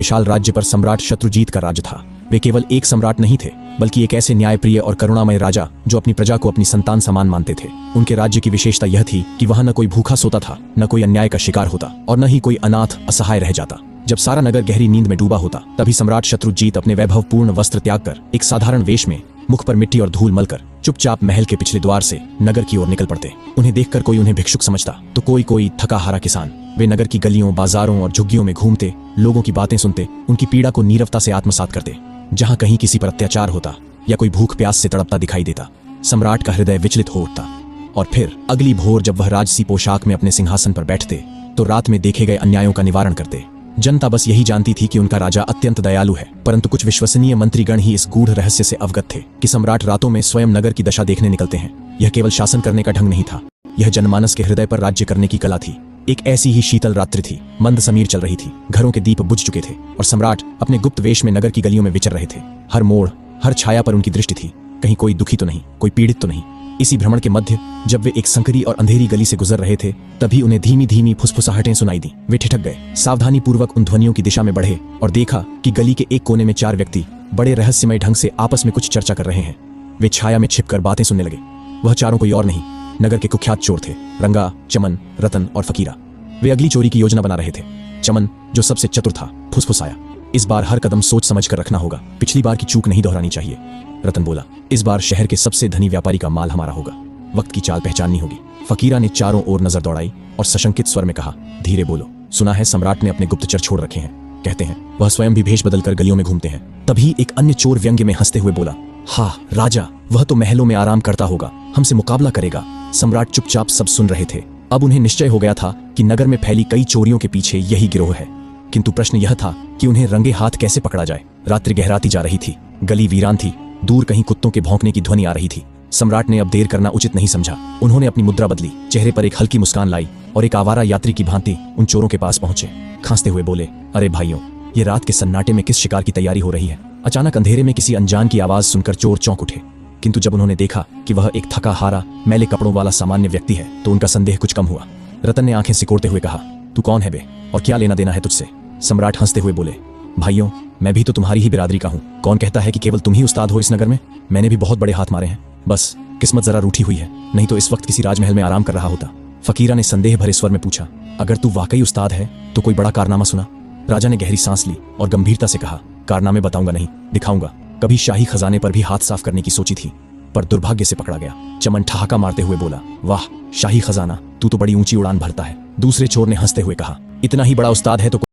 विशाल राज्य पर सम्राट शत्रुजीत का राज था। वे केवल एक सम्राट नहीं थे, बल्कि एक ऐसे न्यायप्रिय और करुणामय राजा जो अपनी प्रजा को अपनी संतान समान मानते थे। उनके राज्य की विशेषता यह थी कि वहां न कोई भूखा सोता था, न कोई अन्याय का शिकार होता और न ही कोई अनाथ असहाय रह जाता। जब सारा नगर गहरी नींद में डूबा होता, तभी सम्राट शत्रुजीत अपने वैभवपूर्ण वस्त्र त्याग कर एक साधारण वेश में, मुख पर मिट्टी और धूल मलकर, चुपचाप महल के पिछले द्वार से नगर की ओर निकल पड़ते। उन्हें देखकर कोई उन्हें भिक्षुक समझता, तो कोई थका हारा किसान। वे नगर की गलियों, बाजारों और झुग्गियों में घूमते, लोगों की बातें सुनते, उनकी पीड़ा को नीरवता से आत्मसात करते। जहां कहीं किसी पर अत्याचार होता या कोई भूख प्यास से तड़पता दिखाई देता, सम्राट का हृदय विचलित हो उठता। और फिर अगली भोर जब वह राजसी पोशाक में अपने सिंहासन पर बैठते, तो रात में देखे गए अन्यायों का निवारण करते। जनता बस यही जानती थी कि उनका राजा अत्यंत दयालु है, परंतु कुछ विश्वसनीय मंत्रीगण ही इस गूढ़ रहस्य से अवगत थे कि सम्राट रातों में स्वयं नगर की दशा देखने निकलते हैं। यह केवल शासन करने का ढंग नहीं था, यह जनमानस के हृदय पर राज्य करने की कला थी। एक ऐसी ही शीतल रात्रि थी, मंद समीर चल रही थी, घरों के दीप बुझ चुके थे और सम्राट अपने गुप्त वेश में नगर की गलियों में विचर रहे थे। हर मोड़, हर छाया पर उनकी दृष्टि थी, कहीं कोई दुखी तो नहीं, कोई पीड़ित तो नहीं। इसी भ्रमण के मध्य जब वे एक संकरी और अंधेरी गली से गुजर रहे थे, तभी उन्हें धीमी धीमी फुसफुसाहटें सुनाई दी। वे ठिठक गए, सावधानी पूर्वक उन ध्वनियों की दिशा में बढ़े और देखा कि गली के एक कोने में 4 व्यक्ति बड़े रहस्यमय ढंग से आपस में कुछ चर्चा कर रहे हैं। वे छाया में छिपकर बातें सुनने लगे। वह चारों कोई और नहीं, नगर के कुख्यात चोर थे, रंगा, चमन, रतन और फकीरा। वे अगली चोरी की योजना बना रहे थे। चमन, जो सबसे चतुर था, फुसफुसाया, इस बार हर कदम सोच समझ कर रखना होगा, पिछली बार की चूक नहीं दोहरानी चाहिए। रतन बोला, इस बार शहर के सबसे धनी व्यापारी का माल हमारा होगा, वक्त की चाल पहचाननी होगी। फकीरा ने चारों ओर नजर दौड़ाई और सशंकित स्वर में कहा, धीरे बोलो, सुना है सम्राट ने अपने गुप्तचर छोड़ रखे हैं। कहते हैं वह स्वयं भी भेष बदलकर गलियों में घूमते हैं। तभी एक अन्य चोर व्यंग्य में हंसते हुए बोला, हाँ राजा, वह तो महलों में आराम करता होगा, हमसे मुकाबला करेगा। सम्राट चुपचाप सब सुन रहे थे। अब उन्हें निश्चय हो गया था कि नगर में फैली कई चोरियों के पीछे यही गिरोह है, किंतु प्रश्न यह था कि उन्हें रंगे हाथ कैसे पकड़ा जाए। रात्रि गहराती जा रही थी, गली वीरान थी, दूर कहीं कुत्तों के भौंकने की ध्वनि आ रही थी। सम्राट ने अब देर करना उचित नहीं समझा। उन्होंने अपनी मुद्रा बदली, चेहरे पर एक हल्की मुस्कान लाई और एक आवारा यात्री की भांति उन चोरों के पास पहुंचे। खांसते हुए बोले, अरे भाइयों, ये रात के सन्नाटे में किस शिकार की तैयारी हो रही है? अचानक अंधेरे में किसी अनजान की आवाज सुनकर चोर चौंक उठे, किंतु जब उन्होंने देखा कि वह एक थका हारा, मैले कपड़ों वाला सामान्य व्यक्ति है, तो उनका संदेह कुछ कम हुआ। रतन ने आंखें सिकोड़ते हुए कहा, तू कौन है बे, और क्या लेना देना है तुझसे? सम्राट हंसते हुए बोले, भाइयों, मैं भी तो तुम्हारी ही बिरादरी का हूँ। कौन कहता है कि केवल तुम ही उस्ताद हो इस नगर में? मैंने भी बहुत बड़े हाथ मारे हैं, बस किस्मत जरा रूठी हुई है, नहीं तो इस वक्त किसी राजमहल में आराम कर रहा होता। फकीरा ने संदेह भरे स्वर में पूछा, अगर तू वाकई उस्ताद है तो कोई बड़ा कारनामा सुना। राजा ने गहरी सांस ली और गंभीरता से कहा, कारनामे बताऊंगा नहीं, दिखाऊंगा। कभी शाही खजाने पर भी हाथ साफ करने की सोची थी, पर दुर्भाग्य से पकड़ा गया। चमन ठहाका मारते हुए बोला, वाह, शाही खजाना, तू तो बड़ी ऊंची उड़ान भरता है। दूसरे चोर ने हंसते हुए कहा, इतना ही बड़ा उस्ताद है तो